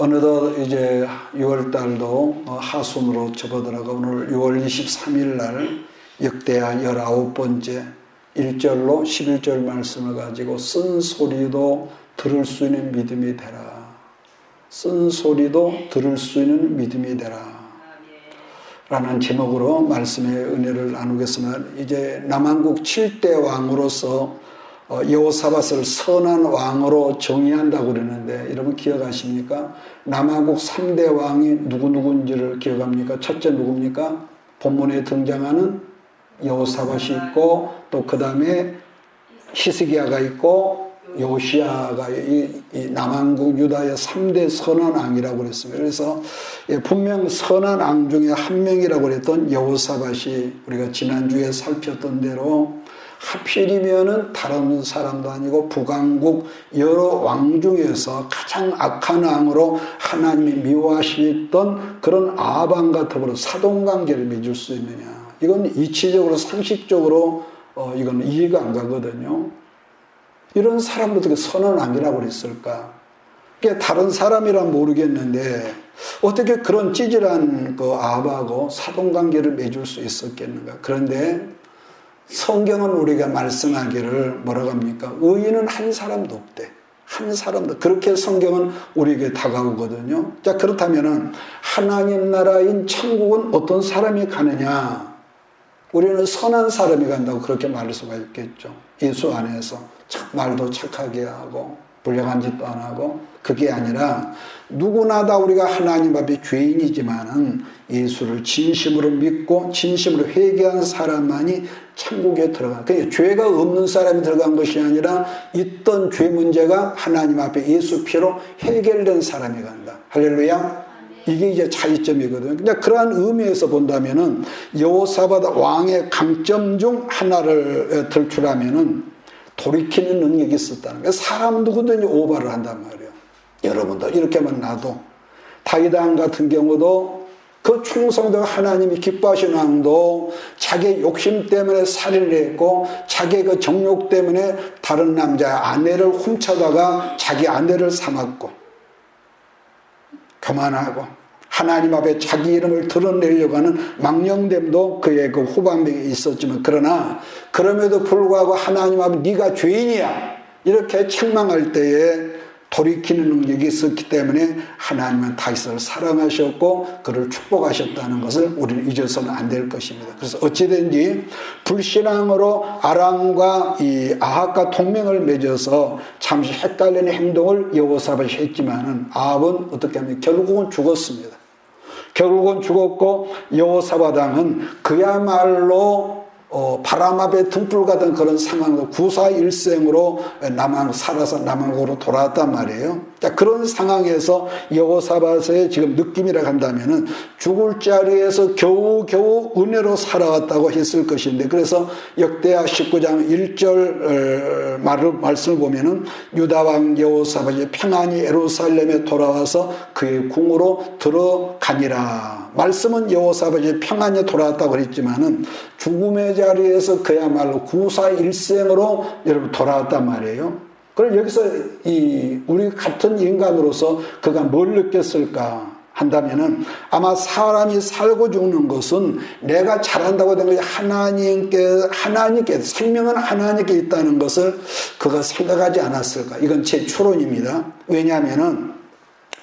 어느덧 이제 6월달도 하순으로 접어들어가 오늘 6월 23일 날 역대하 19번째 1절로 11절 말씀을 가지고 쓴소리도 들을 수 있는 믿음이 되라. 쓴소리도 들을 수 있는 믿음이 되라. 라는 제목으로 말씀의 은혜를 나누겠으나 이제 남한국 7대 왕으로서 여호사밧을 선한 왕으로 정의한다고 그러는데 여러분 기억하십니까? 남한국 3대 왕이 누구인지를 기억합니까? 첫째 누굽니까? 본문에 등장하는 여호사밧이 있고 또 그 다음에 히스기야가 있고 요시야가 이 남한국 유다의 3대 선한 왕이라고 그랬습니다. 그래서 분명 선한 왕 중에 한 명이라고 그랬던 여호사밧이 우리가 지난주에 살폈던 대로 하필이면은 다른 사람도 아니고 북왕국 여러 왕 중에서 가장 악한 왕으로 하나님이 미워하시던 그런 아합과 더불어 사돈관계를 맺을 수 있느냐. 이건 이치적으로 상식적으로 이건 이해가 안 가거든요. 이런 사람도 어떻게 선한 왕이라고 그랬을까? 그게 다른 사람이란 모르겠는데 어떻게 그런 찌질한 그 아합하고 사돈관계를 맺을 수 있었겠는가? 그런데 성경은 우리가 말씀하기를 뭐라고 합니까? 의인은 한 사람도 없대. 한 사람도. 그렇게 성경은 우리에게 다가오거든요. 자, 그렇다면은 하나님 나라인 천국은 어떤 사람이 가느냐? 우리는 선한 사람이 간다고 그렇게 말할 수가 있겠죠. 예수 안에서 말도 착하게 하고 불량한 짓도 안 하고 그게 아니라 누구나 다 우리가 하나님 앞에 죄인이지만은 예수를 진심으로 믿고 진심으로 회개한 사람만이 천국에 들어가. 그러니까 죄가 없는 사람이 들어간 것이 아니라 있던 죄 문제가 하나님 앞에 예수 피로 해결된 사람이 간다. 할렐루야. 이게 이제 차이점이거든요. 근데 그러한 의미에서 본다면은 여호사밧 왕의 강점 중 하나를 들추라면은 돌이키는 능력이 있었다는 거예요. 사람 누구든지 오바를 한단 말이에요. 여러분도 이렇게만 놔도 다윗 왕 같은 경우도 그 충성되고 하나님이 기뻐하시는 왕도 자기 욕심 때문에 살인을 했고 자기 그 정욕 때문에 다른 남자의 아내를 훔쳐다가 자기 아내를 삼았고 교만하고 하나님 앞에 자기 이름을 드러내려고 하는 망령됨도 그의 그 후반부에 있었지만 그러나 그럼에도 불구하고 하나님 앞에 네가 죄인이야 이렇게 책망할 때에 돌이키는 능력이 있었기 때문에 하나님은 다윗을 사랑하셨고 그를 축복하셨다는 것을 우리는 잊어서는 안 될 것입니다. 그래서 어찌든지 불신앙으로 아람과 이 아합과 동맹을 맺어서 잠시 헷갈리는 행동을 여호사밧이 했지만은 아합은 어떻게 하면 결국은 죽었습니다. 결국은 죽었고 여호사밧 왕은 그야말로 바람 앞에 등불 같은 그런 상황으로 구사일생으로 살아서 남한국으로 돌아왔단 말이에요. 자, 그런 상황에서 여호사밧의 지금 느낌이라 한다면은 죽을 자리에서 겨우겨우 은혜로 살아왔다고 했을 것인데 그래서 역대하 19장 1절 말씀을 보면은 유다왕 여호사밧이 평안히 예루살렘에 돌아와서 그의 궁으로 들어가니라. 말씀은 여호사밧이 평안히 돌아왔다고 그랬지만은 죽음의 자리에서 그야말로 구사일생으로 여러분 돌아왔단 말이에요. 그럼 여기서 우리 같은 인간으로서 그가 뭘 느꼈을까 한다면은 아마 사람이 살고 죽는 것은 내가 잘한다고 된 것이 하나님께 생명은 하나님께 있다는 것을 그가 생각하지 않았을까? 이건 제 추론입니다. 왜냐하면은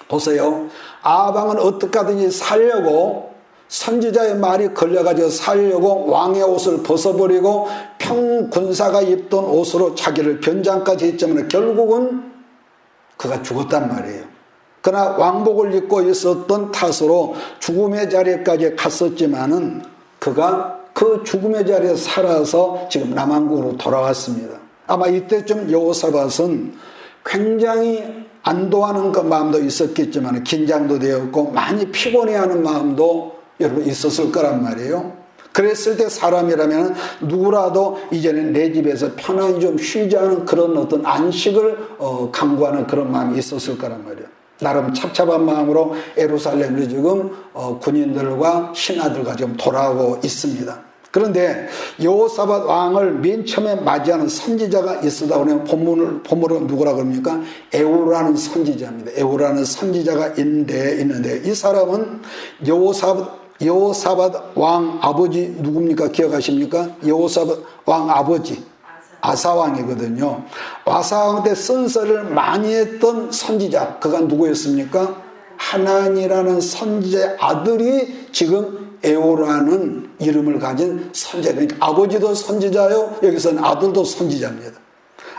보세요. 아합 왕은 어떻게 하든지 살려고 선지자의 말이 걸려가지고 살려고 왕의 옷을 벗어버리고 평군사가 입던 옷으로 자기를 변장까지 했지만 결국은 그가 죽었단 말이에요. 그러나 왕복을 입고 있었던 탓으로 죽음의 자리까지 갔었지만은 그가 그 죽음의 자리에 살아서 지금 남한국으로 돌아왔습니다. 아마 이때쯤 여호사밧은 굉장히 안도하는 그 마음도 있었겠지만 긴장도 되었고 많이 피곤해하는 마음도 여러분 있었을 거란 말이에요. 그랬을 때 사람이라면 누구라도 이제는 내 집에서 편안히 좀 쉬자는 그런 어떤 안식을 강구하는 그런 마음이 있었을 거란 말이에요. 나름 찹찹한 마음으로 예루살렘으로 지금 군인들과 신하들과 지금 돌아오고 있습니다. 그런데 여호사밧 왕을 맨 처음에 맞이하는 선지자가 있었다 그러면 본문으로 누구라 그럽니까? 에후라는 선지자입니다. 에후라는 선지자가 있는데 이 사람은 여호사밧 왕 아버지 누굽니까? 기억하십니까? 여호사밧 왕 아버지 아사왕이거든요. 아사왕 때 선서를 많이 했던 선지자, 그가 누구였습니까? 하나니라는 선지자의 아들이 지금 에호라는 이름을 가진 선지자. 그러니까 아버지도 선지자요, 여기서는 아들도 선지자입니다.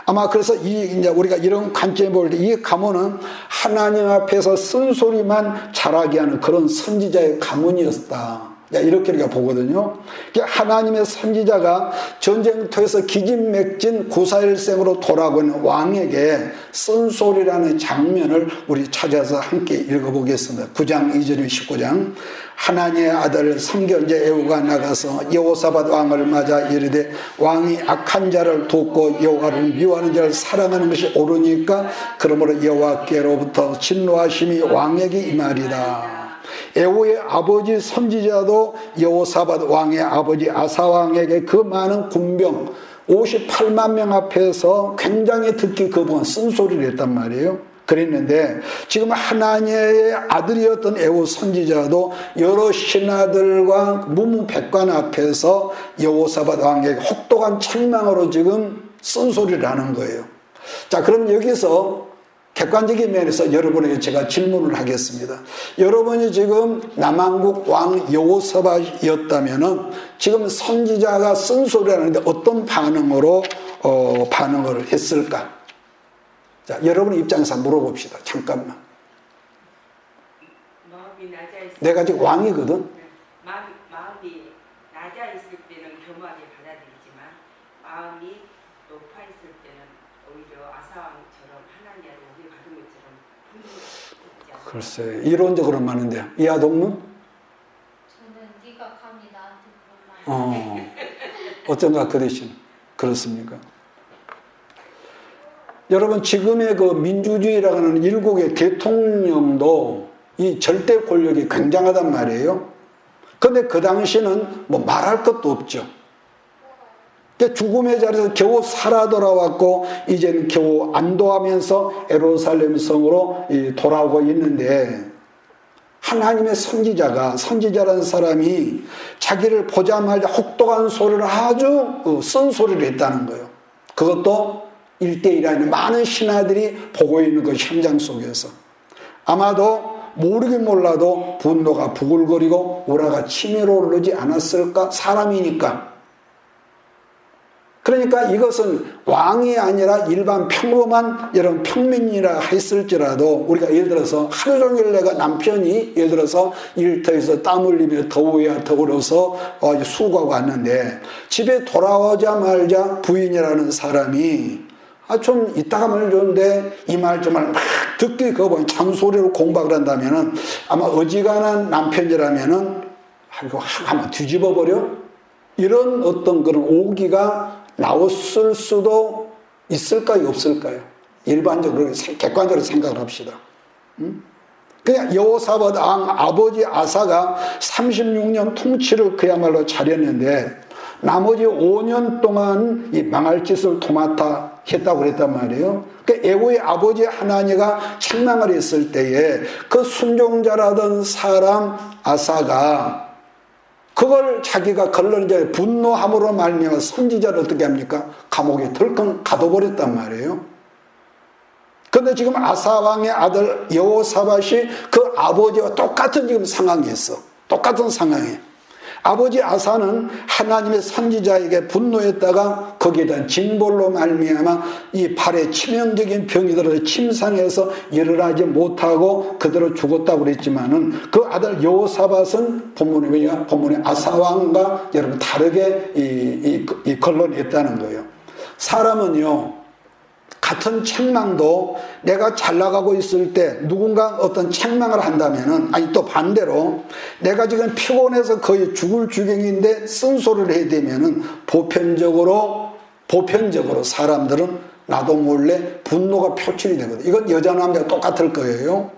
아마 그래서 이제 우리가 이런 관점에 볼 때 이 가문은 하나님 앞에서 쓴소리만 잘하게 하는 그런 선지자의 가문이었다. 이렇게 우리가 보거든요. 하나님의 선지자가 전쟁터에서 기진맥진 구사일생으로 돌아오고 있는 왕에게 쓴소리라는 장면을 우리 찾아서 함께 읽어보겠습니다. 9장 2절에 19장. 하나님의 아들 선견자 에후가 나가서 여호사밧 왕을 맞아 이르되 왕이 악한 자를 돕고 여호와를 미워하는 자를 사랑하는 것이 옳으니까 그러므로 여호와께로부터 진노하심이 왕에게 임하리다. 에후의 아버지 선지자도 여호사밧 왕의 아버지 아사왕에게 그 많은 군병 58만 명 앞에서 굉장히 듣기 거부한 쓴소리를 했단 말이에요. 그랬는데 지금 하나님의 아들이었던 에후 선지자도 여러 신하들과 무무백관 앞에서 여호사밧 왕에게 혹독한 책망으로 지금 쓴소리를 하는 거예요. 자, 그럼 여기서 객관적인 면에서 여러분에게 제가 질문을 하겠습니다. 여러분이 지금 남한국 왕 여호사밧이었다면은 지금 선지자가 쓴소리를 하는데 어떤 반응을 했을까? 자, 여러분의 입장에서 물어봅시다. 잠깐만. 내가 지금 왕이거든. 마음이 낮아 있을 때는 겸허하게 받아들이지만 마음이 높아 있을 때는 오히려 아사왕처럼 하나님의 오게 받은 것처럼 분노하지 않나요? 글쎄, 이론적으로는 많은데 이하동문? 저는 네가 감히 나한테 그런 말 어쩐가 그 대신 그렇습니까? 여러분, 지금의 그 민주주의라고 하는 일국의 대통령도 이 절대 권력이 굉장하단 말이에요. 그런데 그 당시는 뭐 말할 것도 없죠. 죽음의 자리에서 겨우 살아 돌아왔고 이제는 겨우 안도하면서 예루살렘 성으로 돌아오고 있는데 하나님의 선지자라는 사람이 자기를 보자마자 혹독한 소리를 아주 쓴 소리를 했다는 거예요. 그것도 1대1 많은 신하들이 보고 있는 그 현장 속에서 아마도 모르긴 몰라도 분노가 부글거리고 우라가 치밀어 오르지 않았을까? 사람이니까. 그러니까 이것은 왕이 아니라 일반 평범한 여러분 평민이라 했을지라도 우리가 예를 들어서 하루 종일 내가 남편이 예를 들어서 일터에서 땀 흘리며 더워야 더울어서 수고하고 왔는데 집에 돌아오자마자 부인이라는 사람이 좀 이따가 말 좋은데 이 말 저 말 막 듣기 거부한 잔소리로 공박을 한다면은 아마 어지간한 남편이라면은 이거 한번 뒤집어 버려 이런 어떤 그런 오기가 나왔을 수도 있을까요, 없을까요? 일반적으로 객관적으로 생각을 합시다. 그냥 여호사밧 왕 아버지 아사가 36년 통치를 그야말로 잘했는데 나머지 5년 동안 이 망할 짓을 도맡아 했다고 그랬단 말이에요. 그 에후의 아버지 하나니가 책망을 했을 때에 그 순종자라던 사람 아사가 그걸 자기가 걸러낸 자에 분노함으로 말미암아 선지자를 어떻게 합니까? 감옥에 덜컹 가둬버렸단 말이에요. 그런데 지금 아사 왕의 아들 여호사밧이 그 아버지와 똑같은 지금 상황이 있어. 똑같은 상황에. 아버지 아사는 하나님의 선지자에게 분노했다가 거기에 대한 징벌로 말미암아 이 발에 치명적인 병이 들어서 침상에서 일어나지 못하고 그대로 죽었다고 그랬지만은 그 아들 여호사밧은 본문에 아사왕과 여러분 다르게 걸러냈다는 거예요. 사람은요 같은 책망도 내가 잘 나가고 있을 때 누군가 어떤 책망을 한다면은 아니 또 반대로 내가 지금 피곤해서 거의 죽을 지경인데 쓴소리를 해야 되면은 보편적으로 사람들은 나도 몰래 분노가 표출이 되거든. 이건 여자 남자가 똑같을 거예요.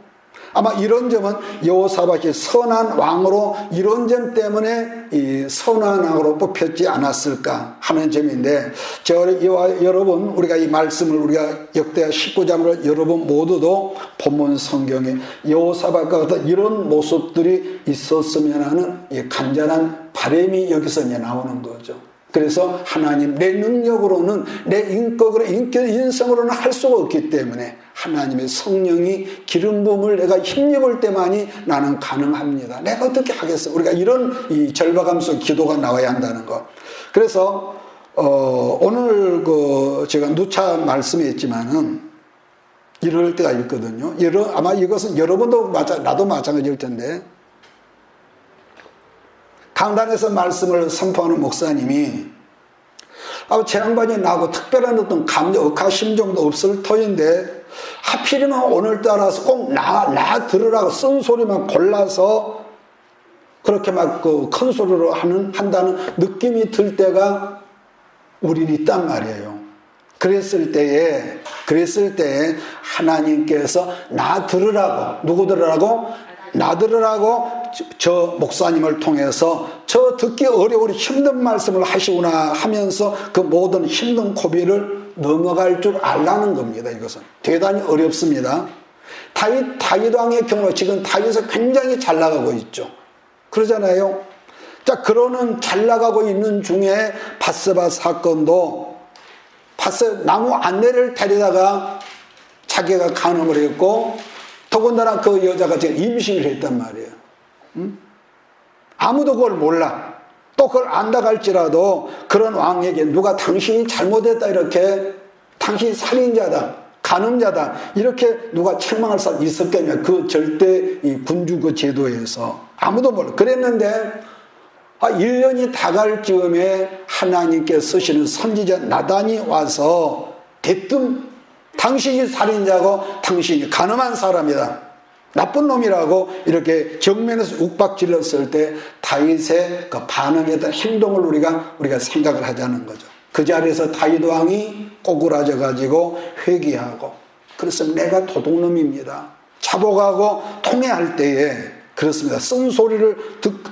아마 이런 점은 여호사밧이 선한 왕으로 이런 점 때문에 이 선한 왕으로 뽑혔지 않았을까 하는 점인데, 저와 여러분, 우리가 이 말씀을 우리가 역대하 19장을 여러분 모두도 본문 성경에 여호사밧과 같은 이런 모습들이 있었으면 하는 이 간절한 바람이 여기서 이제 나오는 거죠. 그래서 하나님, 내 능력으로는, 내 인격으로, 인성으로는 할 수가 없기 때문에 하나님의 성령이 기름 부음을 내가 힘입을 때만이 나는 가능합니다. 내가 어떻게 하겠어? 우리가 이런 이 절박함 속 기도가 나와야 한다는 거. 그래서 오늘 제가 누차 말씀했지만은 이럴 때가 있거든요. 아마 이것은 여러분도 나도 마찬가지일 텐데, 강단에서 말씀을 선포하는 목사님이 제 양반이 나하고 특별한 어떤 감정, 억하심정도 없을 터인데 하필이면 오늘따라서 꼭 나 들으라고 쓴 소리만 골라서 그렇게 막 큰 소리로 한다는 느낌이 들 때가 우린 있단 말이에요. 그랬을 때에 하나님께서 나 들으라고, 누구 들으라고? 나 들으라고 저 목사님을 통해서 저 듣기 어려운 힘든 말씀을 하시구나 하면서 그 모든 힘든 고비를 넘어갈 줄 알라는 겁니다. 이것은 대단히 어렵습니다. 다윗 왕의 경우 지금 다윗은 굉장히 잘 나가고 있죠. 그러잖아요. 자, 그러는 잘 나가고 있는 중에 밧세바 사건도 나무 안내를 데리다가 자기가 간음을 했고, 더군다나 그 여자가 지금 임신을 했단 말이에요. 아무도 그걸 몰라. 또 그걸 안다 할지라도 그런 왕에게 누가 당신이 잘못했다, 이렇게 당신이 살인자다, 간음자다, 이렇게 누가 책망할 사람 있었겠냐. 그 절대 이 군주 그 제도에서 아무도 몰라. 그랬는데 1년이 다 갈 즈음에 하나님께 쓰시는 선지자 나단이 와서 대뜸 당신이 살인자고 당신이 가늠한 사람이다, 나쁜 놈이라고 이렇게 정면에서 욱박질렀을 때 다윗의 그 반응에 대한 행동을 우리가 생각을 하자는 거죠. 그 자리에서 다윗 왕이 꼬꾸라져 가지고 회개하고, 그래서 내가 도둑놈입니다, 자복하고 통회할 때에, 그렇습니다, 쓴소리를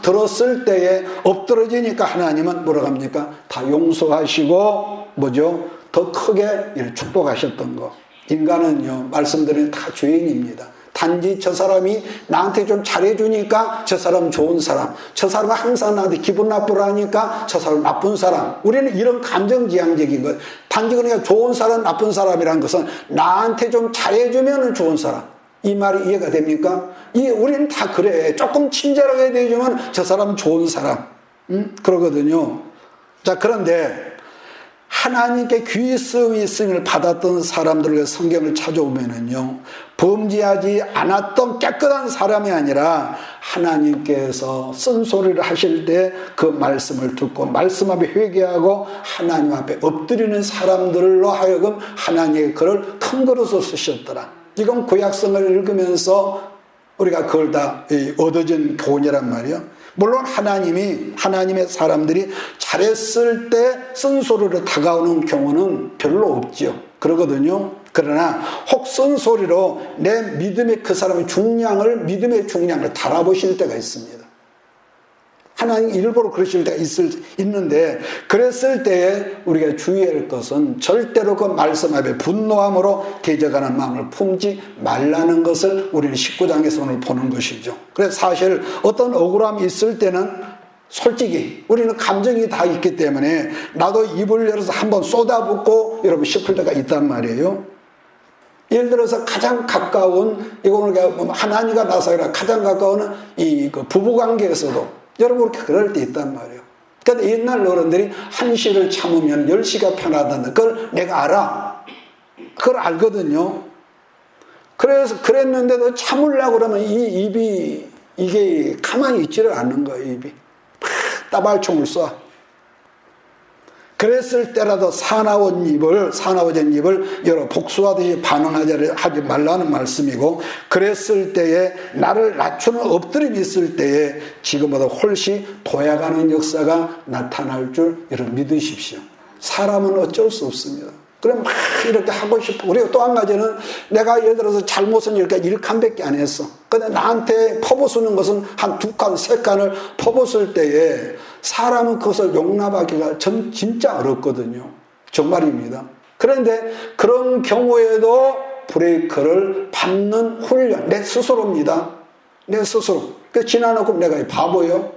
들었을 때에 엎드러지니까 하나님은 뭐라고 합니까? 다 용서하시고 뭐죠? 더 크게 축복하셨던 거. 인간은요, 말씀드린 다 죄인입니다. 단지 저 사람이 나한테 좀 잘해주니까 저 사람 좋은 사람, 저 사람은 항상 나한테 기분 나쁘라 하니까 저 사람 나쁜 사람. 우리는 이런 감정지향적인 것. 단지 그러니까 좋은 사람, 나쁜 사람이라는 것은 나한테 좀 잘해주면 좋은 사람. 이 말이 이해가 됩니까? 우리는 다 그래. 조금 친절하게 대해주면 저 사람 좋은 사람. 그러거든요. 자, 그런데 하나님께 귀 쓰임을 받았던 사람들의 성경을 찾아오면은요, 범죄하지 않았던 깨끗한 사람이 아니라 하나님께서 쓴소리를 하실 때 그 말씀을 듣고 말씀 앞에 회개하고 하나님 앞에 엎드리는 사람들로 하여금 하나님의 글을 큰 그릇으로 쓰셨더라. 이건 구약성을 읽으면서 우리가 그걸 다 얻어진 교훈이란 말이에요. 물론 하나님의 사람들이 잘했을 때 쓴소리로 다가오는 경우는 별로 없죠. 그러거든요. 그러나 혹 쓴소리로 내 믿음의 그 사람의 믿음의 중량을 달아보실 때가 있습니다. 하나님 일부러 그러실 때가 있는데, 그랬을 때에 우리가 주의해야 할 것은 절대로 그 말씀 앞에 분노함으로 대적하는 마음을 품지 말라는 것을 우리는 19장에서 오늘 보는 것이죠. 그래서 사실 어떤 억울함이 있을 때는 솔직히 우리는 감정이 다 있기 때문에 나도 입을 열어서 한번 쏟아붓고 여러분 싶을 때가 있단 말이에요. 예를 들어서 가장 가까운, 이거는 하나님과 나사가 가장 가까운 이 부부관계에서도 여러분 그럴 때 있단 말이에요. 그러니까 옛날 어른들이 1시를 참으면 10시가 편하다는 그걸 내가 알아. 그걸 알거든요. 그래서 그랬는데도 참으려고 그러면 이 입이 이게 가만히 있지를 않는 거예요. 입이 막 따발총을 쏴. 그랬을 때라도 사나워진 입을 여러 복수하듯이 반응하지 말라는 말씀이고, 그랬을 때에 나를 낮추는 엎드림이 있을 때에 지금보다 훨씬 도약하는 역사가 나타날 줄 여러분 믿으십시오. 사람은 어쩔 수 없습니다. 그럼 막 이렇게 하고 싶어. 그리고 또 한 가지는 내가 예를 들어서 잘못은 이렇게 1칸밖에 안 했어. 근데 나한테 퍼부수는 것은 한 2칸, 3칸을 퍼부술 때에 사람은 그것을 용납하기가 진짜 어렵거든요. 정말입니다. 그런데 그런 경우에도 브레이크를 밟는 훈련, 내 스스로입니다. 내 스스로. 그 지나놓고 내가 바보요?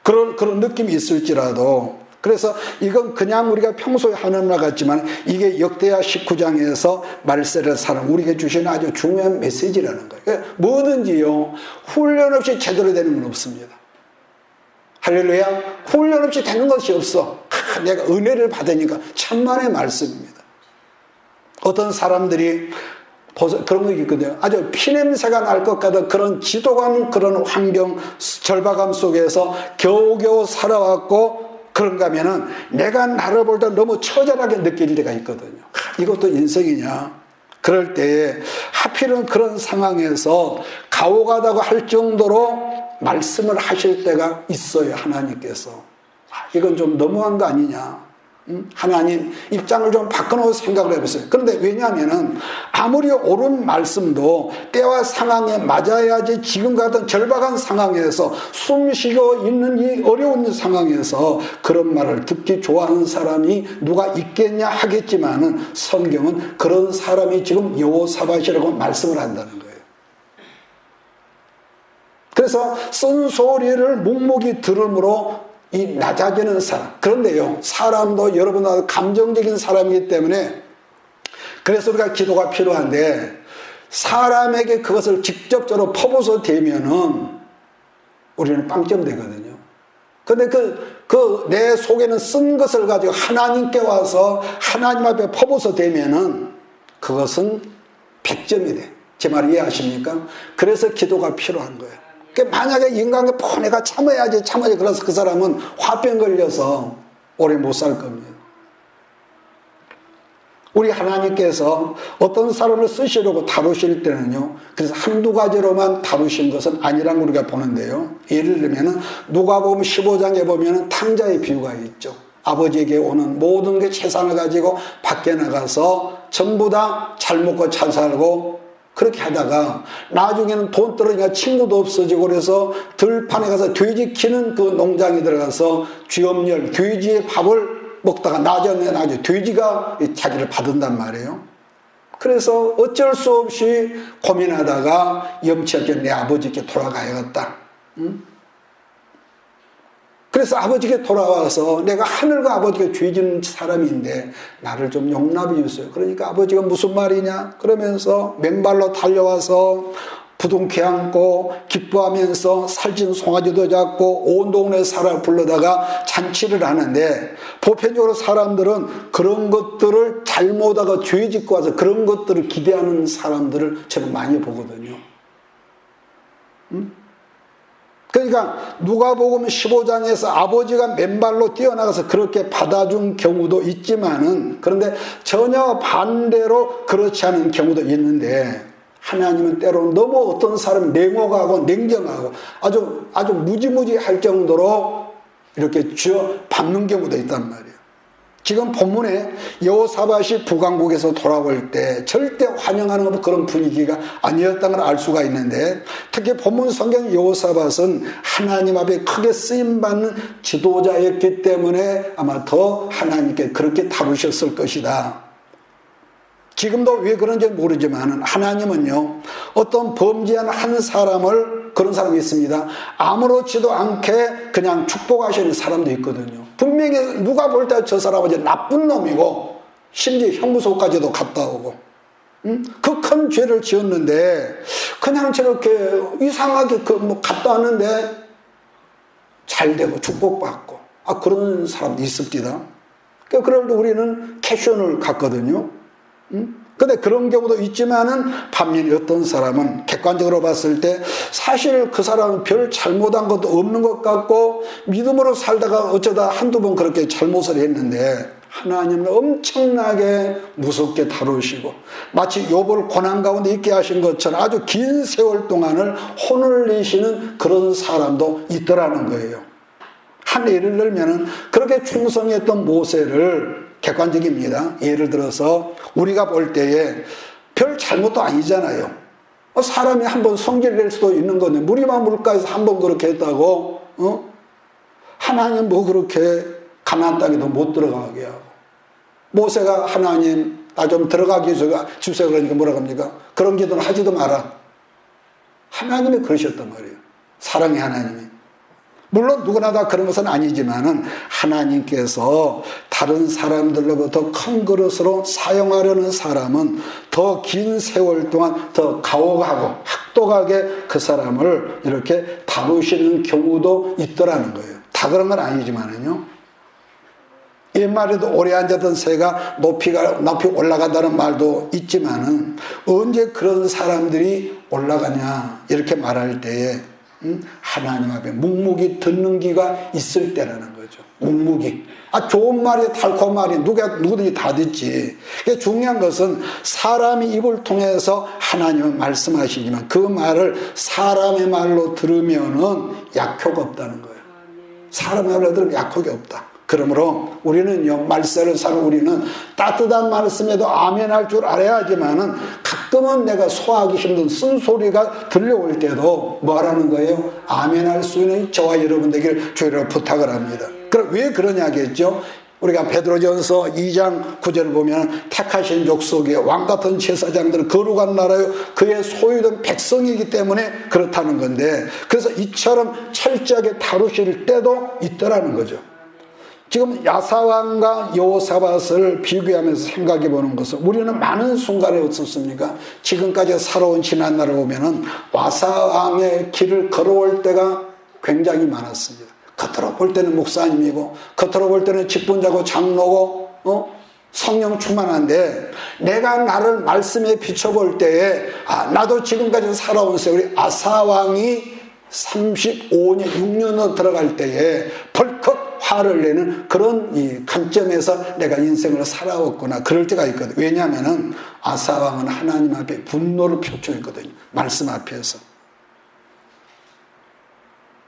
그런 느낌이 있을지라도. 그래서 이건 그냥 우리가 평소에 하는 말 같지만 이게 역대하 19장에서 말세를 사는 우리에게 주시는 아주 중요한 메시지라는 거예요. 그러니까 뭐든지요, 훈련 없이 제대로 되는 건 없습니다. 할렐루야. 훈련 없이 되는 것이 없어. 내가 은혜를 받으니까 천만의 말씀입니다. 어떤 사람들이 그런 거 있거든요. 아주 피냄새가 날 것 같은 그런 지독한 그런 환경, 절박함 속에서 겨우겨우 살아왔고 그런가 하면은 내가 나를 볼 때 너무 처절하게 느낄 때가 있거든요. 이것도 인생이냐. 그럴 때에 하필은 그런 상황에서 가오가다고 할 정도로 말씀을 하실 때가 있어요. 하나님께서. 이건 좀 너무한 거 아니냐. 하나님 입장을 좀 바꿔놓은 생각을 해보세요. 그런데 왜냐하면 아무리 옳은 말씀도 때와 상황에 맞아야지 지금 같은 절박한 상황에서 숨쉬고 있는 이 어려운 상황에서 그런 말을 듣기 좋아하는 사람이 누가 있겠냐 하겠지만은 성경은 그런 사람이 지금 여호사밧이라고 말씀을 한다는 거예요. 그래서 쓴소리를 묵묵히 들음으로 이 낮아지는 사람. 그런데요, 사람도 여러분하고 감정적인 사람이기 때문에 그래서 우리가 기도가 필요한데 사람에게 그것을 직접적으로 퍼부어 대면은 우리는 빵점 되거든요. 근데 그 내 속에는 쓴 것을 가지고 하나님께 와서 하나님 앞에 퍼부어 대면은 그것은 100점이 돼. 제 말 이해하십니까? 그래서 기도가 필요한 거예요. 만약에 인간과 내가 참아야지 그래서 그 사람은 화병 걸려서 오래 못 살 겁니다. 우리 하나님께서 어떤 사람을 쓰시려고 다루실 때는요, 그래서 한두 가지로만 다루신 것은 아니라고 우리가 보는데요. 예를 들면 누가복음 15장에 보면 탕자의 비유가 있죠. 아버지에게 오는 모든 게 재산을 가지고 밖에 나가서 전부 다 잘 먹고 잘 살고 그렇게 하다가 나중에는 돈 떨어지니까 친구도 없어지고 그래서 들판에 가서 돼지 키는 그 농장에 들어가서 쥐엄열 돼지의 밥을 먹다가 나중에 돼지가 자기를 받은단 말이에요. 그래서 어쩔 수 없이 고민하다가 염치 없게 내 아버지께 돌아가야겠다. 그래서 아버지께 돌아와서 내가 하늘과 아버지가 죄진 사람인데 나를 좀 용납해 주세요. 그러니까 아버지가 무슨 말이냐? 그러면서 맨발로 달려와서 부둥켜 안고 기뻐하면서 살찐 송아지도 잡고 온 동네 사람 불러다가 잔치를 하는데 보편적으로 사람들은 그런 것들을 잘못하고 죄 짓고 와서 그런 것들을 기대하는 사람들을 저는 많이 보거든요. 그러니까 누가복음 15장에서 아버지가 맨발로 뛰어나가서 그렇게 받아준 경우도 있지만은 그런데 전혀 반대로 그렇지 않은 경우도 있는데 하나님은 때로는 너무 어떤 사람이 냉혹하고 냉정하고 아주 무지무지할 정도로 이렇게 쥐어 밟는 경우도 있단 말이에요. 지금 본문에 여호사밧이 북왕국에서 돌아올 때 절대 환영하는 그런 분위기가 아니었다는 걸 알 수가 있는데 특히 본문 성경 여호사밧은 하나님 앞에 크게 쓰임받는 지도자였기 때문에 아마 더 하나님께 그렇게 다루셨을 것이다. 지금도 왜 그런지 모르지만 하나님은요 어떤 범죄한 한 사람을 그런 사람이 있습니다. 아무렇지도 않게 그냥 축복하시는 사람도 있거든요. 분명히 누가 볼 때 저 사람은 이제 나쁜 놈이고 심지어 형무소까지도 갔다 오고 그 큰 죄를 지었는데 그냥 저렇게 이상하게 갔다 왔는데 잘 되고 축복받고 그런 사람도 있습니다. 그럴 때 우리는 캐션을 갔거든요. 근데 그런 경우도 있지만은 반면에 어떤 사람은 객관적으로 봤을 때 사실 그 사람은 별 잘못한 것도 없는 것 같고 믿음으로 살다가 어쩌다 한두 번 그렇게 잘못을 했는데 하나님은 엄청나게 무섭게 다루시고 마치 욥을 고난 가운데 있게 하신 것처럼 아주 긴 세월 동안을 혼을 내시는 그런 사람도 있더라는 거예요. 한 예를 들면 그렇게 충성했던 모세를 객관적입니다. 예를 들어서 우리가 볼 때에 별 잘못도 아니잖아요. 사람이 한번 성질 낼 수도 있는 건데 무리만 물가에서 한번 그렇게 했다고 하나님 뭐 그렇게 가나안 땅에도 못 들어가게 하고 모세가 하나님 나 좀 들어가게 주세요 그러니까 뭐라고 합니까? 그런 기도는 하지도 마라. 하나님이 그러셨단 말이에요. 사랑의 하나님이. 물론 누구나 다 그런 것은 아니지만은 하나님께서 다른 사람들로부터 큰 그릇으로 사용하려는 사람은 더 긴 세월 동안 더 가혹하고 학독하게 그 사람을 이렇게 다루시는 경우도 있더라는 거예요. 다 그런 건 아니지만은요. 옛말에도 오래 앉았던 새가 높이 올라간다는 말도 있지만은 언제 그런 사람들이 올라가냐 이렇게 말할 때에 하나님 앞에 묵묵히 듣는 귀가 있을 때라는 거죠. 묵묵히. 좋은 말이 달콤한 말이 누구든지 다 듣지. 중요한 것은 사람이 입을 통해서 하나님은 말씀하시지만 그 말을 사람의 말로 들으면은 약효가 없다는 거예요. 사람의 말로 들으면 약효가 없다. 그러므로 우리는요, 말세를 사는 우리는 따뜻한 말씀에도 아멘할 줄 알아야지만은 가끔은 내가 소화하기 힘든 쓴소리가 들려올 때도 뭐라는 거예요? 아멘할 수 있는 저와 여러분 되길 주의로 부탁을 합니다. 그럼 왜 그러냐겠죠? 우리가 베드로전서 2장 9절을 보면 택하신 족속의 왕같은 제사장들은 거룩한 나라요 그의 소유된 백성이기 때문에 그렇다는 건데 그래서 이처럼 철저하게 다루실 때도 있더라는 거죠. 지금 야사왕과 여호사밧을 비교하면서 생각해 보는 것은 우리는 많은 순간에 어떻습니까? 지금까지 살아온 지난날을 보면은 야사왕의 길을 걸어올 때가 굉장히 많았습니다. 겉으로 볼 때는 목사님이고 겉으로 볼 때는 직분자고 장로고 성령 충만한데 내가 나를 말씀에 비춰볼 때에 나도 지금까지 살아온 세월이 아사왕이 35년, 6년으로 들어갈 때에 벌컥 화를 내는 그런 이 관점에서 내가 인생을 살아왔구나. 그럴 때가 있거든. 왜냐하면 아사왕은 하나님 앞에 분노를 표출했거든요. 말씀 앞에서.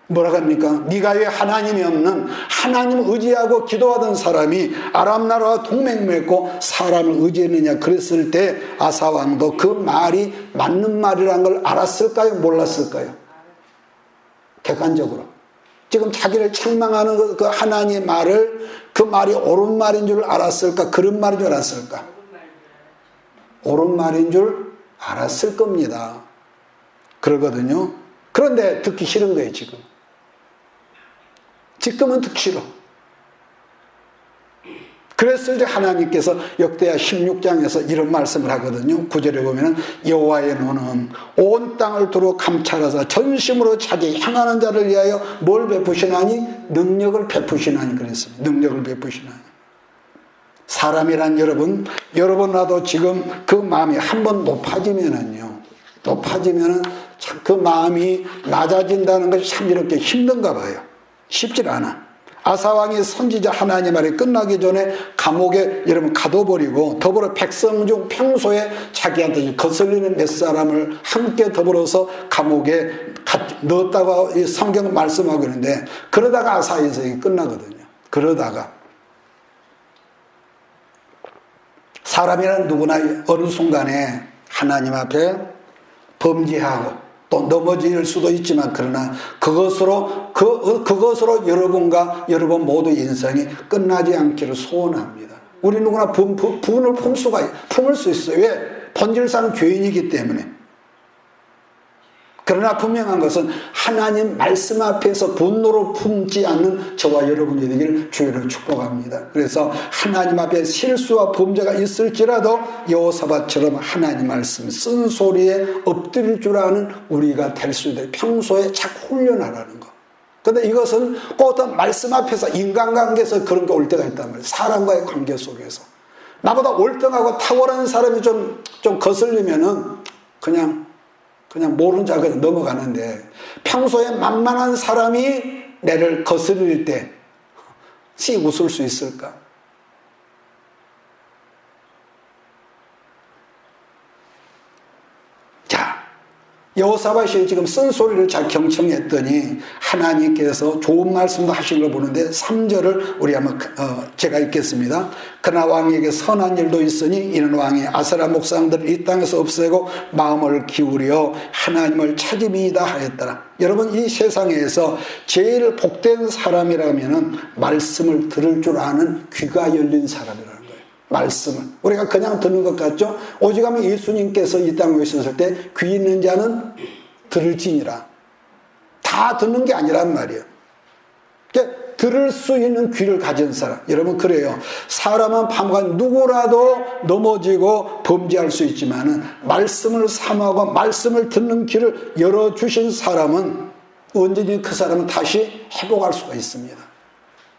뭐라고 합니까? 네가 왜 하나님이 없는 하나님을 의지하고 기도하던 사람이 아람 나라와 동맹 맺고 사람을 의지했느냐 그랬을 때 아사왕도 그 말이 맞는 말이라는 걸 알았을까요? 몰랐을까요? 객관적으로 지금 자기를 책망하는 그 하나님의 말을 그 말이 옳은 말인 줄 알았을까? 그런 말인 줄 알았을까? 옳은 말인 줄 알았을 겁니다. 그러거든요. 그런데 듣기 싫은 거예요. 지금은 듣기 싫어. 그랬을 때 하나님께서 역대하 16장에서 이런 말씀을 하거든요. 9절에 보면 여호와의 눈은 온 땅을 두루 감찰하사 전심으로 자기 향하는 자를 위하여 뭘 베푸시나니? 능력을 베푸시나니 그랬습니다. 능력을 베푸시나니. 사람이란 여러분 나도 지금 그 마음이 한번 높아지면은 참 그 마음이 낮아진다는 것이 참 이렇게 힘든가 봐요. 쉽질 않아. 아사왕이 선지자 하나님 아래 끝나기 전에 감옥에 여러분 가둬버리고 더불어 백성 중 평소에 자기한테 거슬리는 몇 사람을 함께 더불어서 감옥에 넣었다고 성경은 말씀하고 있는데 그러다가 아사 인생이 끝나거든요. 그러다가 사람이란 누구나 어느 순간에 하나님 앞에 범죄하고 또 넘어질 수도 있지만 그러나 그것으로 여러분과 여러분 모두 인생이 끝나지 않기를 소원합니다. 우리 누구나 분을 품을 수 있어요. 왜? 본질상 죄인이기 때문에. 그러나 분명한 것은 하나님 말씀 앞에서 분노로 품지 않는 저와 여러분이 되기를 주의로 축복합니다. 그래서 하나님 앞에 실수와 범죄가 있을지라도 여호사밧처럼 하나님 말씀 쓴소리에 엎드릴 줄 아는 우리가 될 수 있도록 평소에 자꾸 훈련하라는 거. 그런데 이것은 꼭 어떤 말씀 앞에서 인간관계에서 그런 게 올 때가 있단 말이에요. 사람과의 관계 속에서. 나보다 월등하고 탁월한 사람이 좀 거슬리면은 그냥 모르는 자가 넘어가는데 평소에 만만한 사람이 내를 거스릴 때 씩 웃을 수 있을까? 자, 여호사밧이 지금 쓴소리를 잘 경청했더니 하나님께서 좋은 말씀도 하신 걸 보는데 3절을 우리 한번 제가 읽겠습니다. 그러나 왕에게 선한 일도 있으니 이는 왕이 아세라 목상들을 이 땅에서 없애고 마음을 기울여 하나님을 찾음이다 하였더라. 여러분, 이 세상에서 제일 복된 사람이라면 말씀을 들을 줄 아는 귀가 열린 사람이라는 거예요. 말씀을 우리가 그냥 듣는 것 같죠? 오직하면 예수님께서 이 땅에 오셨을 때 귀 있는 자는 들을지니라. 다 듣는 게 아니란 말이에요. 그러니까 들을 수 있는 귀를 가진 사람. 여러분, 그래요. 사람은 밤간 누구라도 넘어지고 범죄할 수 있지만은 말씀을 삼하고 말씀을 듣는 귀를 열어주신 사람은 언제든지 그 사람은 다시 회복할 수가 있습니다.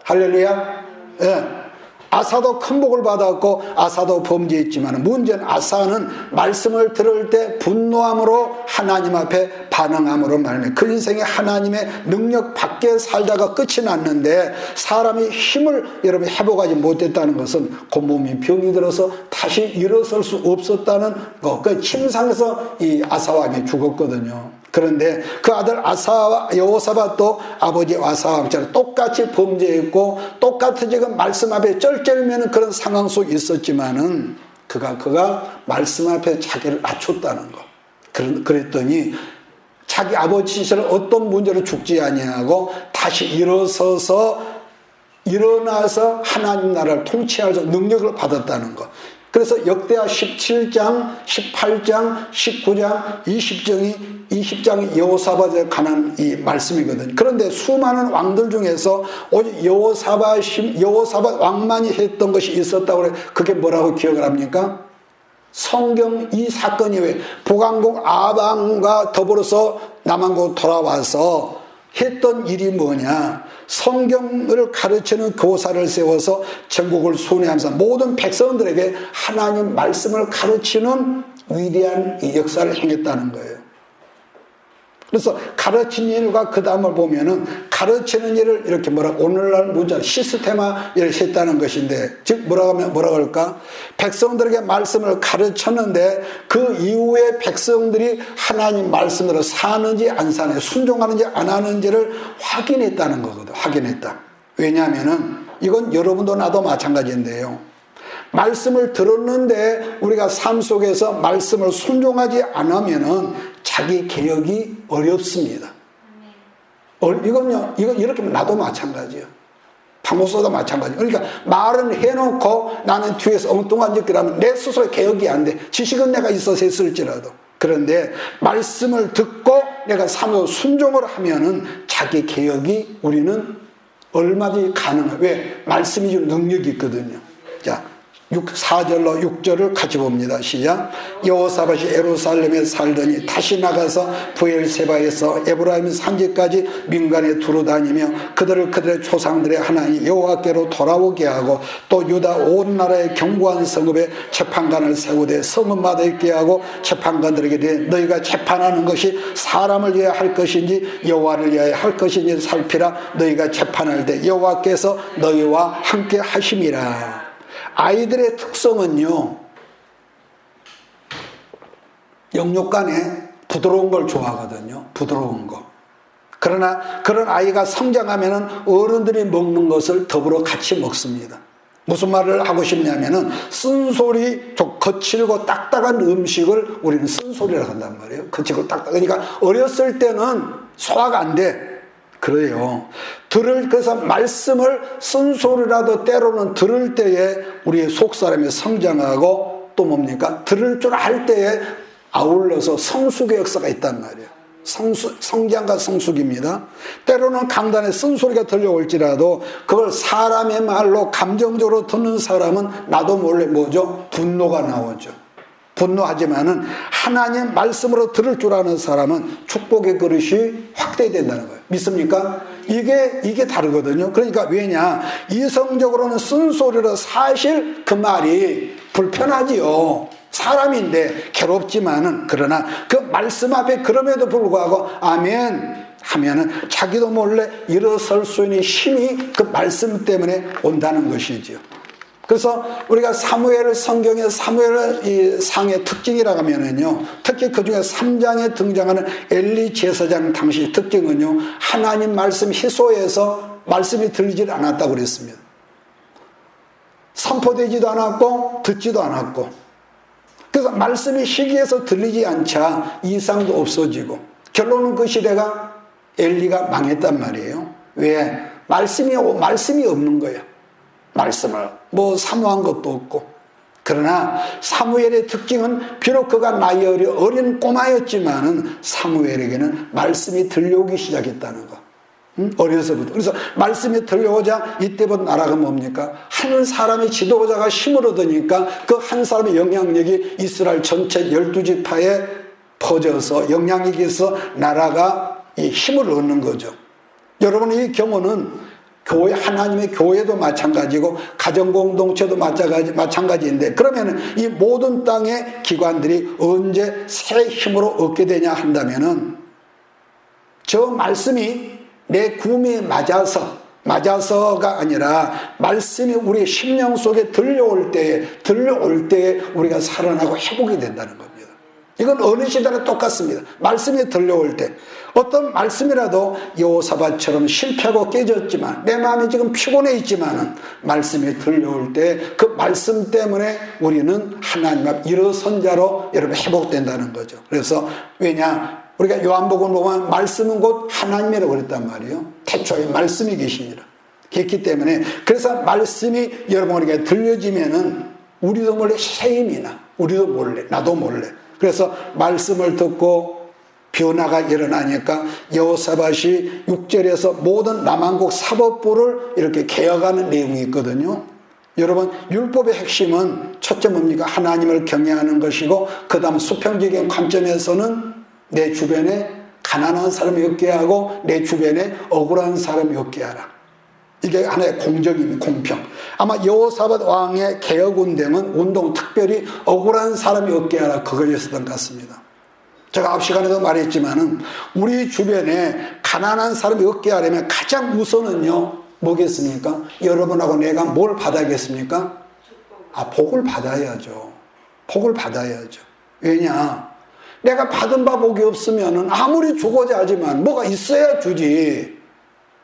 할렐루야. 예. 아사도 큰 복을 받았고 아사도 범죄했지만 문제는 아사는 말씀을 들을 때 분노함으로 하나님 앞에 반응함으로 말미암아 그 인생에 하나님의 능력 밖에 살다가 끝이 났는데 사람이 힘을 여러분 회복하지 못했다는 것은 곤몸이 병이 들어서 다시 일어설 수 없었다는 것. 그 침상에서 이 아사왕이 죽었거든요. 그런데 그 아들 여호사밧도 아버지 아사왕처럼 똑같이 범죄했고 똑같이 지금 말씀 앞에 쩔쩔매는 그런 상황 속에 있었지만은 그가 말씀 앞에 자기를 낮췄다는 거. 그랬더니 자기 아버지 시절 어떤 문제로 죽지 아니하고 다시 일어나서 하나님 나라를 통치할 능력을 받았다는 거. 그래서 역대하 17장, 18장, 19장, 20장이 여호사밧에 관한 이 말씀이거든요. 그런데 수많은 왕들 중에서 오직 여호사밧 왕만이 했던 것이 있었다고 그래. 그게 뭐라고 기억을 합니까? 성경 이 사건이 왜 북왕국 아방과 더불어서 남왕국 돌아와서 했던 일이 뭐냐? 성경을 가르치는 교사를 세워서 전국을 순회하면서 모든 백성들에게 하나님 말씀을 가르치는 위대한 역사를 행했다는 거예요. 그래서 가르치는 일과 그 다음을 보면은 가르치는 일을 이렇게 오늘날 문자 시스테마를 했다는 것인데, 즉 뭐라고 할까? 백성들에게 말씀을 가르쳤는데 그 이후에 백성들이 하나님 말씀으로 사는지 안 사는지, 순종하는지 안 하는지를 확인했다는 거거든. 확인했다. 왜냐하면은 이건 여러분도 나도 마찬가지인데요. 말씀을 들었는데 우리가 삶 속에서 말씀을 순종하지 않으면은 자기 개혁이 어렵습니다. 이건 이렇게 나도 마찬가지예요. 박목사도 마찬가지예요. 그러니까 말은 해놓고 나는 뒤에서 엉뚱한 짓을 하면 내 스스로 개혁이 안 돼. 지식은 내가 있어서 했을지라도. 그런데 말씀을 듣고 내가 삶으로 순종을 하면은 자기 개혁이 우리는 얼마든지 가능해요. 왜? 말씀이 주는 능력이 있거든요. 자, 4절로 6절을 같이 봅니다. 시작. 여호사밧이 예루살렘에 살더니 다시 나가서 브엘세바에서 에브라임 산지까지 민간에 두루다니며 그들의 조상들의 하나님 여호와께로 돌아오게 하고 또 유다 온 나라의 견고한 성읍에 재판관을 세우되 성읍마다 있게 하고 재판관들에게 너희가 재판하는 것이 사람을 위하여 할 것인지 여호와를 위하여 할 것인지 살피라. 너희가 재판할 때 여호와께서 너희와 함께 하심이라. 아이들의 특성은요, 영육간에 부드러운 걸 좋아하거든요. 부드러운 거. 그러나 그런 아이가 성장하면은 어른들이 먹는 것을 더불어 같이 먹습니다. 무슨 말을 하고 싶냐면은 쓴소리, 거칠고 딱딱한 음식을 우리는 쓴소리라고 한단 말이에요. 거칠고 딱딱. 그러니까 어렸을 때는 소화가 안 돼. 그래요. 그래서 말씀을 쓴소리라도 때로는 들을 때에 우리의 속사람이 성장하고 또 뭡니까? 들을 줄 알 때에 아울러서 성숙의 역사가 있단 말이에요. 성장과 성숙입니다. 때로는 강단에 쓴소리가 들려올지라도 그걸 사람의 말로 감정적으로 듣는 사람은 나도 몰래 뭐죠? 분노가 나오죠. 분노하지만은 하나님 말씀으로 들을 줄 아는 사람은 축복의 그릇이 확대된다는 거예요. 믿습니까? 이게 다르거든요. 그러니까 왜냐? 이성적으로는 쓴소리로 사실 그 말이 불편하지요. 사람인데 괴롭지만은 그러나 그 말씀 앞에 그럼에도 불구하고 아멘 하면은 자기도 몰래 일어설 수 있는 힘이 그 말씀 때문에 온다는 것이죠. 그래서 우리가 사무엘 성경의 사무엘 이 상의 특징이라고 하면은요, 특히 그 중에 3장에 등장하는 엘리 제사장 당시 특징은요, 하나님 말씀 희소에서 말씀이 들리질 않았다고 그랬습니다. 선포되지도 않았고 듣지도 않았고, 그래서 말씀이 시기에서 들리지 않자 이상도 없어지고, 결론은 그 시대가 엘리가 망했단 말이에요. 왜? 말씀이 없는 거예요. 말씀을 뭐 사모한 것도 없고. 그러나 사무엘의 특징은 비록 그가 나이 어린 꼬마였지만은 사무엘에게는 말씀이 들려오기 시작했다는 거. 어려서부터. 그래서 말씀이 들려오자 이때부터 나라가 뭡니까? 한 사람의 지도자가 힘을 얻으니까 그 한 사람의 영향력이 이스라엘 전체 12지파에 퍼져서 영향력이 있어 나라가 이 힘을 얻는 거죠. 여러분, 이 경우는 교회, 하나님의 교회도 마찬가지고 가정공동체도 마찬가지인데, 그러면 이 모든 땅의 기관들이 언제 새 힘으로 얻게 되냐 한다면은 저 말씀이 내 구미에 맞아서가 아니라 말씀이 우리 심령 속에 들려올 때에 우리가 살아나고 회복이 된다는 겁니다. 이건 어느 시대나 똑같습니다. 말씀이 들려올 때 어떤 말씀이라도 여호사밧처럼 실패하고 깨졌지만 내 마음이 지금 피곤해 있지만은 말씀이 들려올 때 그 말씀 때문에 우리는 하나님 앞 일어선 자로 여러분 회복된다는 거죠. 그래서 왜냐? 우리가 요한복음 보면 말씀은 곧 하나님이라고 그랬단 말이에요. 태초에 말씀이 계시니라. 그렇기 때문에 그래서 말씀이 여러분에게 들려지면은 우리도 몰래 쉐임이나 우리도 몰래 나도 몰래 그래서 말씀을 듣고 변화가 일어나니까 여호사밧이 6절에서 모든 남한국 사법부를 이렇게 개혁하는 내용이 있거든요. 여러분, 율법의 핵심은 첫째 뭡니까? 하나님을 경외하는 것이고, 그 다음 수평적인 관점에서는 내 주변에 가난한 사람이 없게 하고 내 주변에 억울한 사람이 없게 하라. 이게 하나의 공적인 공평. 아마 여호사밧 왕의 개혁 운동은 특별히 억울한 사람이 없게 하라, 그거였었던 것 같습니다. 제가 앞 시간에도 말했지만은 우리 주변에 가난한 사람이 없게 하려면 가장 우선은요 뭐겠습니까? 여러분하고 내가 뭘 받아야겠습니까? 복을 받아야죠. 복을 받아야죠. 왜냐? 내가 받은 바 복이 없으면은 아무리 주고자 하지만 뭐가 있어야 주지.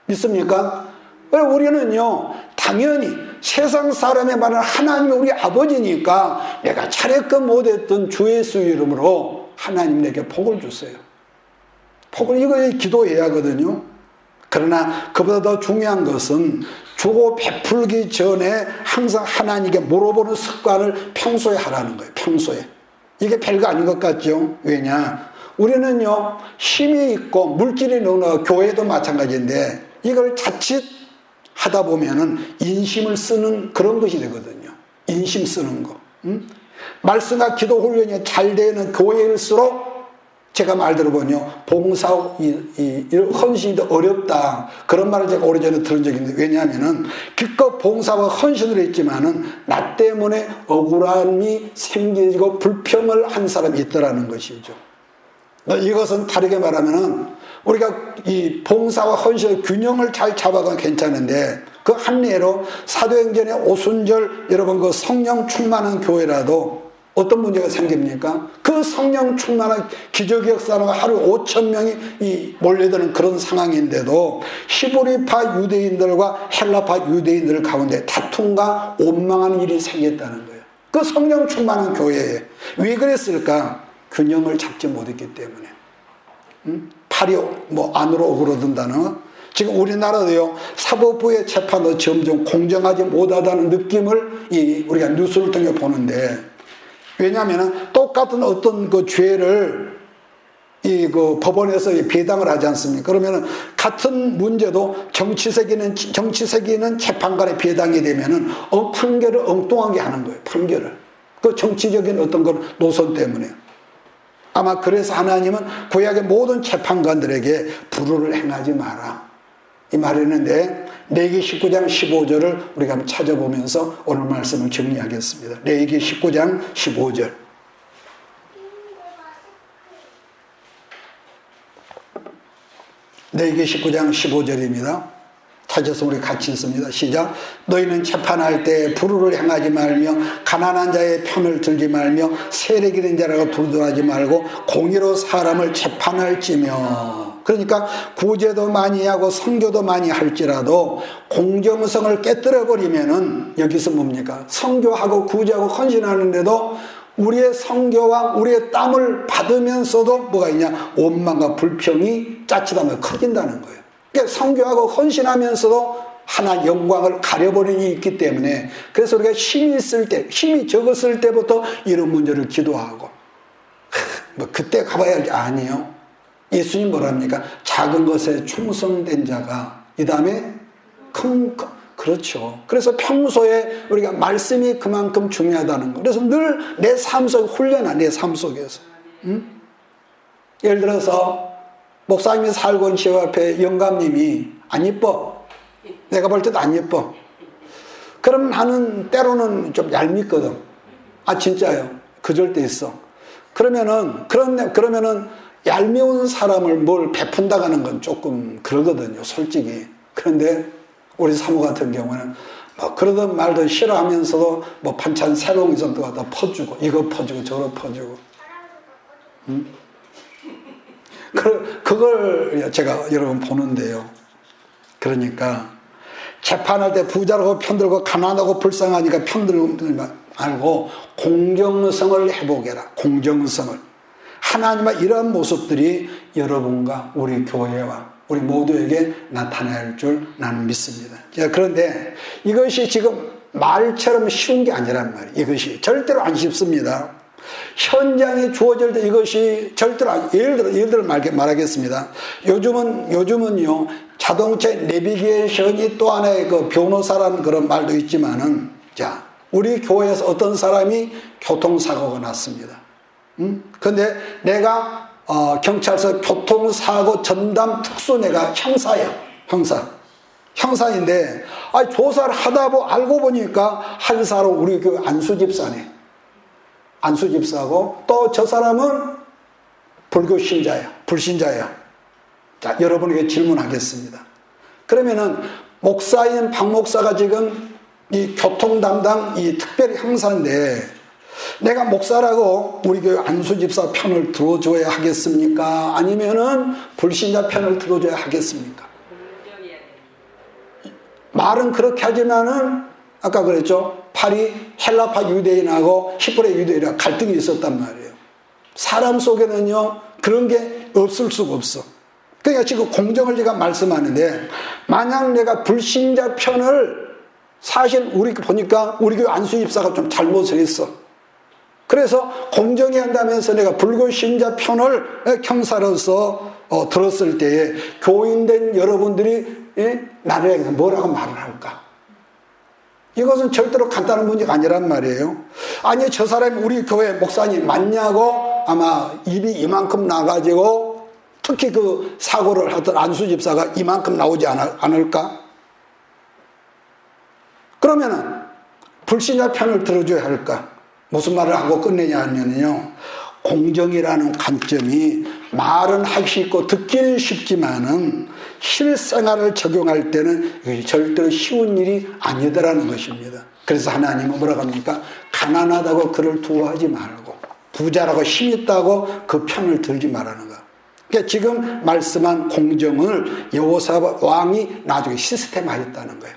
믿습니까? 우리는요, 당연히 세상 사람의 말은 하나님이 우리 아버지니까 내가 차례껏 못했던 주 예수 이름으로 하나님 내게 복을 주세요. 복을 이거 기도해야 하거든요. 그러나 그보다 더 중요한 것은 주고 베풀기 전에 항상 하나님께 물어보는 습관을 평소에 하라는 거예요. 평소에. 이게 별거 아닌 것 같죠? 왜냐? 우리는요, 힘이 있고 물질이 너무나 교회도 마찬가지인데 이걸 자칫 하다 보면은 인심을 쓰는 그런 것이 되거든요. 인심 쓰는 거. 말씀과 기도 훈련이 잘 되는 교회일수록 제가 말 들어보면요, 봉사, 헌신이 더 어렵다. 그런 말을 제가 오래전에 들은 적이 있는데, 왜냐하면은, 기껏 봉사와 헌신을 했지만은, 나 때문에 억울함이 생기고 불평을 한 사람이 있더라는 것이죠. 이것은 다르게 말하면은, 우리가 이 봉사와 헌신의 균형을 잘 잡아가면 괜찮은데, 그 한 예로 사도행전의 오순절, 여러분 그 성령 충만한 교회라도 어떤 문제가 생깁니까? 그 성령 충만한 기적 역사가 하루 5,000명이 몰려드는 그런 상황인데도 히브리파 유대인들과 헬라파 유대인들 가운데 다툼과 원망하는 일이 생겼다는 거예요. 그 성령 충만한 교회에. 왜 그랬을까? 균형을 잡지 못했기 때문에. 팔이 안으로 오그러든다는. 지금 우리나라도요, 사법부의 재판도 점점 공정하지 못하다는 느낌을 우리가 뉴스를 통해 보는데, 왜냐하면 똑같은 어떤 그 죄를 그 법원에서 배당을 하지 않습니까? 그러면은 같은 문제도 정치색이는 재판관에 배당이 되면은 판결을 엉뚱하게 하는 거예요. 판결을. 그 정치적인 어떤 그 노선 때문에. 아마 그래서 하나님은 구약의 모든 재판관들에게 불의를 행하지 마라. 이 말이었는데, 레위기 19장 15절을 우리가 한번 찾아보면서 오늘 말씀을 정리하겠습니다. 레위기 19장 15절. 레위기 19장 15절입니다. 다시 해서 우리 같이 있습니다. 시작. 너희는 재판할 때 불의를 행하지 말며 가난한 자의 편을 들지 말며 세력 있는 자라고 두둔하지 말고 공의로 사람을 재판할지며. 그러니까 구제도 많이 하고 선교도 많이 할지라도 공정성을 깨뜨려 버리면은 여기서 뭡니까? 선교하고 구제하고 헌신하는데도 우리의 선교와 우리의 땀을 받으면서도 뭐가 있냐? 원망과 불평이 짜치다면 커진다는 거예요. 그러니까 선교하고 헌신하면서도 하나 영광을 가려버리는 일이 있기 때문에, 그래서 우리가 힘이 있을 때, 힘이 적었을 때부터 이런 문제를 기도하고 뭐 그때 가봐야 할지. 아니요. 예수님 뭐랍니까? 작은 것에 충성된 자가 이 다음에 그렇죠. 그래서 평소에 우리가 말씀이 그만큼 중요하다는 거. 그래서 늘 내 삶 속에 훈련하, 내 삶 속에서. 예를 들어서 목사님이 살고 있는 집 앞에 영감님이 안 예뻐. 내가 볼 때도 안 예뻐. 그럼 나는 때로는 좀 얄밉거든. 아 진짜요. 그럴 때 있어. 그러면은 얄미운 사람을 뭘 베푼다 하는 건 조금 그러거든요. 솔직히. 그런데 우리 사모 같은 경우는 뭐 그러든 말든 싫어하면서도 뭐 반찬 새로운 것도 갖다 퍼주고 이거 퍼주고 저거 퍼주고. 그걸 제가 여러분 보는데요. 그러니까 재판할 때 부자라고 편들고 가난하고 불쌍하니까 편들지 말고 공정성을 회복해라. 공정성을. 하나님의 이러한 모습들이 여러분과 우리 교회와 우리 모두에게 나타날 줄 나는 믿습니다. 자, 그런데 이것이 지금 말처럼 쉬운 게 아니란 말이에요. 이것이 절대로 안 쉽습니다. 현장에 주어질 때 이것이 절대로 예를 들어 말하겠습니다. 요즘은요 자동차 내비게이션이 또 하나의 그 변호사라는 그런 말도 있지만은, 자 우리 교회에서 어떤 사람이 교통사고가 났습니다. 근데 내가 경찰서 교통사고 전담 특수 내가 형사예요. 형사인데 조사를 하다 알고 보니까 한 사람 우리 교회 안수집사네. 안수집사고 또 저 사람은 불교 신자야. 불신자야. 자, 여러분에게 질문하겠습니다. 그러면은 목사인 박 목사가 지금 이 교통 담당 이 특별 형사인데 내가 목사라고 우리 교회 안수집사 편을 들어줘야 하겠습니까? 아니면은 불신자 편을 들어줘야 하겠습니까? 말은 그렇게 하지만은 아까 그랬죠. 팔이 헬라파 유대인하고 히브리 유대인하고 갈등이 있었단 말이에요. 사람 속에는요 그런 게 없을 수가 없어. 그러니까 지금 공정을 제가 말씀하는데, 만약 내가 불신자 편을, 사실 우리 보니까 우리 교회 안수집사가 좀 잘못을 했어. 그래서 공정히 한다면서 내가 불교 신자 편을 형사로서 들었을 때에 교인된 여러분들이 나를 향해서 뭐라고 말을 할까? 이것은 절대로 간단한 문제가 아니란 말이에요. 아니 저 사람이 우리 교회 목사님 맞냐고 아마 입이 이만큼 나가지고, 특히 그 사고를 하던 안수집사가 이만큼 나오지 않을까? 그러면은 불신자 편을 들어줘야 할까? 무슨 말을 하고 끝내냐 하면요, 공정이라는 관점이 말은 하기 쉽고 듣기는 쉽지만은 실생활을 적용할 때는 절대로 쉬운 일이 아니더라는 것입니다. 그래서 하나님은 뭐라고 합니까? 가난하다고 그를 두어하지 말고 부자라고 힘 있다고 그 편을 들지 말라는 거. 그러니까 지금 말씀한 공정을 여호사밧 왕이 나중에 시스템화했다는 거예요.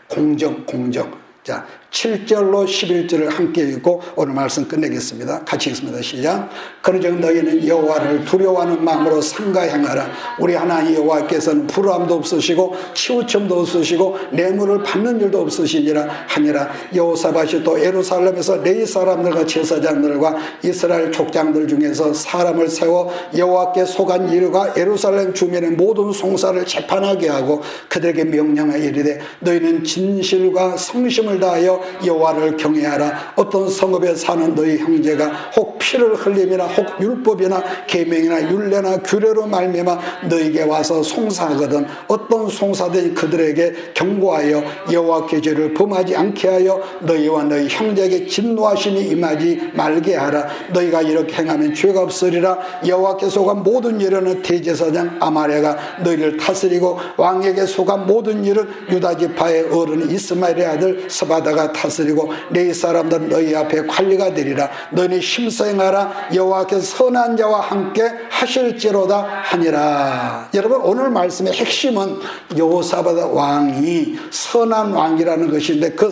공정. 자, 7절로 11절을 함께 읽고 오늘 말씀 끝내겠습니다. 같이 읽습니다. 시작. 그러즉 너희는 여호와를 두려워하는 마음으로 삼가 행하라. 우리 하나님 여호와께서는 불암도 없으시고 치우침도 없으시고 뇌물을 받는 일도 없으시니라 하니라. 여호사밧이 또 예루살렘에서 레위 사람들과 제사장들과 이스라엘 족장들 중에서 사람을 세워 여호와께 속한 일과 예루살렘 주민의 모든 송사를 재판하게 하고 그들에게 명령하여 이르되 너희는 진실과 성심을 힘을 다하여 여호와를 경외하라. 어떤 성읍에 사는 너희 형제가 혹 피를 흘림이나 혹 율법이나 계명이나 율례나 규례로 말미암아 너희에게 와서 송사하거든 어떤 송사든지 그들에게 경고하여 여호와께 죄를 범하지 않게 하여 너희와 너희 형제에게 진노하심이 임하지 말게 하라. 너희가 이렇게 행하면 죄가 없으리라. 여호와께 속한 모든 일은 대제사장 아말렉가 너희를 다스리고 왕에게 속한 모든 일은 유다 지파의 어른 이스마엘의 아들 스바다가 다스리고 내 사람들은 너희 앞에 관리가 되리라. 너희는 심서 행하라. 여호와께서 선한 자와 함께 하실지로다 하니라. 여러분 오늘 말씀의 핵심은 여호사밧 왕이 선한 왕이라는 것인데 그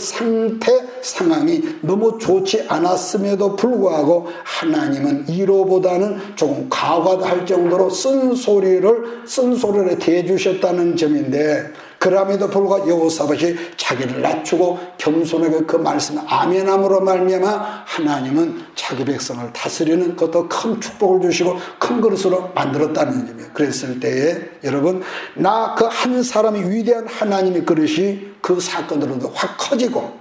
상황이 너무 좋지 않았음에도 불구하고 하나님은 이로보다는 조금 과거할 정도로 쓴소리를 대주셨다는 점인데 그럼에도 불구하고 여호사밧이 자기를 낮추고 겸손하게 그 말씀을 아멘함으로 말미암아 하나님은 자기 백성을 다스리는 그것도 큰 축복을 주시고 큰 그릇으로 만들었다는 점이에요. 그랬을 때에 여러분 나 그 한 사람이 위대한 하나님의 그릇이 그 사건으로도 확 커지고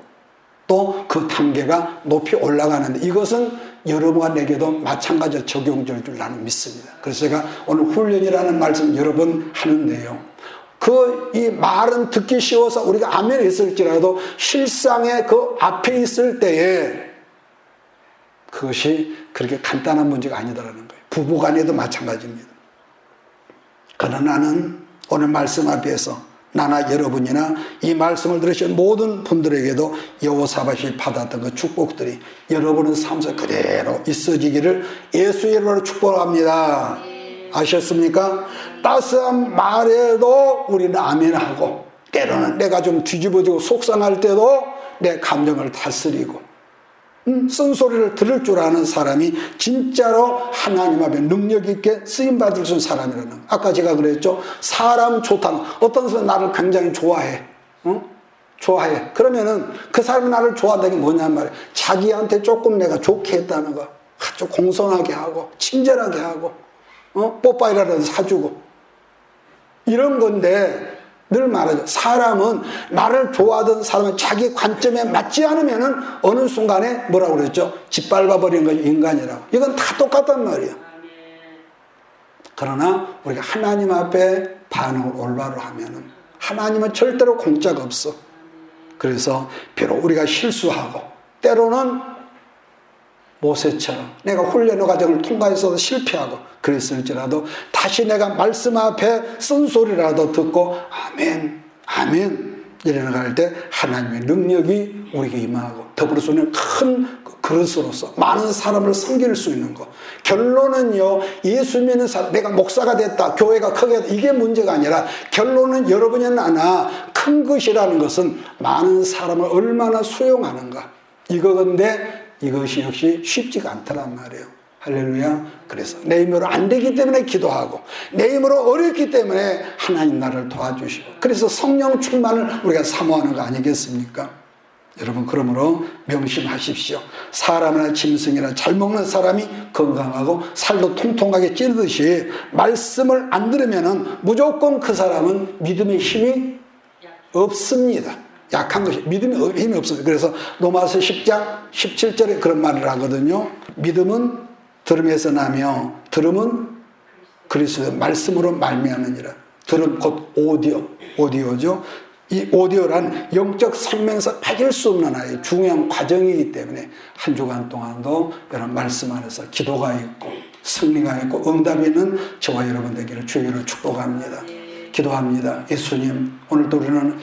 또 그 단계가 높이 올라가는데 이것은 여러분과 내게도 마찬가지로 적용될 줄 나는 믿습니다. 그래서 제가 오늘 훈련이라는 말씀 여러 번 하는데요. 이 말은 듣기 쉬워서 우리가 아멘 했을지라도 실상에 그 앞에 있을 때에 그것이 그렇게 간단한 문제가 아니다라는 거예요. 부부간에도 마찬가지입니다. 그러나 나는 오늘 말씀 앞에서 나나 여러분이나 이 말씀을 들으신 모든 분들에게도 여호사밧이 받았던 그 축복들이 여러분의 삶 속에 그대로 있어지기를 예수의 이름으로 축복합니다. 아셨습니까? 따스한 말에도 우리는 아멘하고 때로는 내가 좀 뒤집어지고 속상할 때도 내 감정을 다스리고 쓴소리를 들을 줄 아는 사람이 진짜로 하나님 앞에 능력 있게 쓰임받을 수 있는 사람이라는 거예요. 아까 제가 그랬죠. 사람 좋다. 어떤 사람은 나를 굉장히 좋아해. 좋아해. 그러면은 그 사람이 나를 좋아한다는 게 뭐냐는 말이에요. 자기한테 조금 내가 좋게 했다는 거. 아주 공손하게 하고 친절하게 하고 뽀빠이라도 사주고 이런 건데 늘 말하죠. 사람은 나를 좋아하던 사람은 자기 관점에 맞지 않으면은 어느 순간에 뭐라고 그랬죠? 짓밟아버리는 것이 인간이라고. 이건 다 똑같단 말이에요. 그러나 우리가 하나님 앞에 반응을 올바로 하면은 하나님은 절대로 공짜가 없어. 그래서 비록 우리가 실수하고 때로는 모세처럼 내가 훈련의 과정을 통과해서 실패하고 그랬을지라도 다시 내가 말씀 앞에 쓴소리라도 듣고 아멘 아멘 이래 나갈 때 하나님의 능력이 우리에게 임하고 더불어서는 큰 그릇으로서 많은 사람을 섬길 수 있는 것. 결론은요, 예수 믿는 사람, 내가 목사가 됐다, 교회가 크게 됐다, 이게 문제가 아니라 결론은 여러분이 나나 큰 것이라는 것은 많은 사람을 얼마나 수용하는가 이거건데 이것이 역시 쉽지가 않다란 말이에요. 할렐루야. 그래서 내 힘으로 안 되기 때문에 기도하고 내 힘으로 어렵기 때문에 하나님 나를 도와주시고 그래서 성령 충만을 우리가 사모하는 거 아니겠습니까? 여러분 그러므로 명심하십시오. 사람이나 짐승이나 잘 먹는 사람이 건강하고 살도 통통하게 찌르듯이 말씀을 안 들으면 무조건 그 사람은 믿음의 힘이 없습니다. 약한 것이 믿음의 힘이 없어요. 그래서 로마서 10장 17절에 그런 말을 하거든요. 믿음은 들음에서 나며 들음은 그리스도의 말씀으로 말미암느니라. 들음 곧 오디오죠. 이 오디오란 영적 생명에서 빠질 수 없는 하나의 중요한 과정이기 때문에 한 주간 동안도 이런 말씀 안에서 기도가 있고 승리가 있고 응답이 있는 저와 여러분 되기를 주의 이름으로 축복합니다. 기도합니다. 예수님, 오늘도 우리는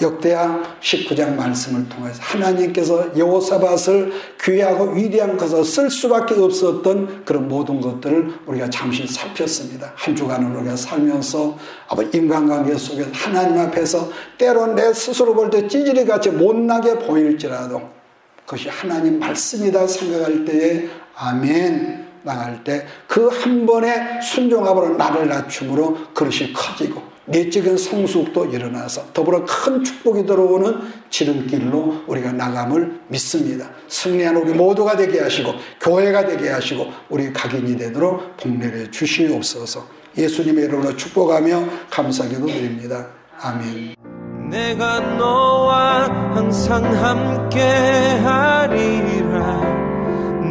역대하 19장 말씀을 통해서 하나님께서 여호사밧을 귀하고 위대한 것을 쓸 수밖에 없었던 그런 모든 것들을 우리가 잠시 살폈습니다. 한 주간을 우리가 살면서 인간관계 속에서 하나님 앞에서 때론 내 스스로 볼 때 찌질이같이 못나게 보일지라도 그것이 하나님 말씀이다 생각할 때에 아멘 나갈 때 그 한 번의 순종함으로 나를 낮춤으로 그릇이 커지고 내적인 성숙도 일어나서 더불어 큰 축복이 들어오는 지름길로 우리가 나감을 믿습니다. 승리한 우리 모두가 되게 하시고 교회가 되게 하시고 우리 각인이 되도록 복내려 주시옵소서. 예수님의 이름으로 축복하며 감사기도 드립니다. 아멘. 내가 너와 항상 함께 하리라.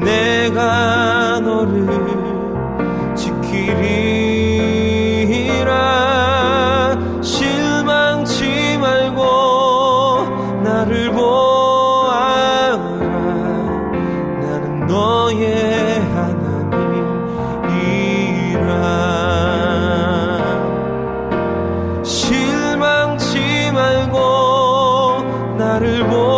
내가 너를 지키리라. 실망치 말고 나를 보아라. 나는 너의 하나님이라. 실망치 말고 나를 보아라.